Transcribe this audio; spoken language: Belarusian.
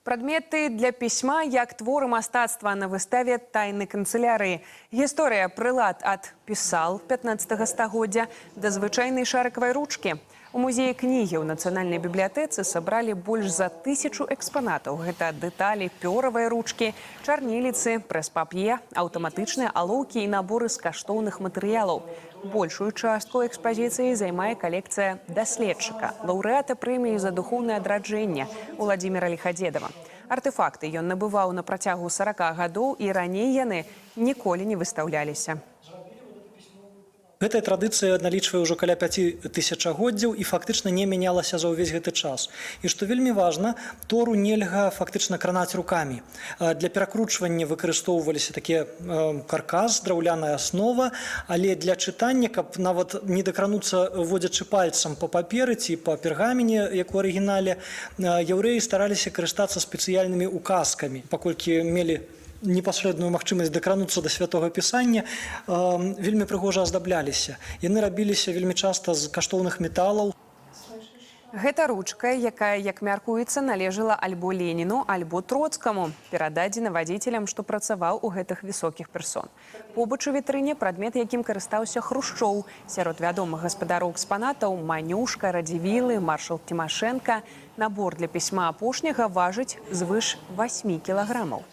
Прадметы для пісьма як творы мастацтва на выставе тайны канцылярыі. Гісторыя прылад ад пісал 15 стагоддзя да звычайнай шарыкавай ручкі. У музеі кнігі ў Нацыянальнай бібліятэцы сабралі больш за 1000 экспанатаў. Гэта дэталі пёравай ручкі, чарніліцы, прэс-пап'е, аўтаматычныя алоўкі і наборы з каштоўных матэрыялаў. Большую частку экспазіцыі займае калекцыя даследчыка, лаўрэата прэміі за духоўнае адраджэнне Уладзіміра Ліхадзедава. Артэфакты ён набываў на працягу 40 гадоў, і раней яны ніколі не выстаўляліся. Гэтая традыцыя налічвае ўжо каля 5000годдзяў і фактычна не мянялася за ўвесь гэты час. І што вельмі важна, тору нельга фактычна кранаць рукамі. Для перакручвання выкарыстоўваліся такі каркас, драўляная аснова, але для чытання, каб нават не дакрануцца водзячы пальцам па паперы ці па пергамене, як у арыгінале, яўрэі стараліся карыстацца спецыяльнымі указкамі, паколькі мелі непасрэдную магчымасць дакрануцца да святога пісання, вельмі прыгожа аздабляліся. Яны рабіліся вельмі часта з каштоўных металаў. Гэта ручка, якая, як мяркуецца, належала альбо Леніну, альбо Троцкаму, перададзена вадзіцелям, што працаваў у гэтых высокіх персон. Побач у вітрыне прадмет, якім карыстаўся Хрушчоў. Сярод вядомых гаспадароў экспанатаў Манюшка, Радзівілы, маршал Тимашенко. Набор для пісьма апошняга важыць звыш 8 кілаграмаў.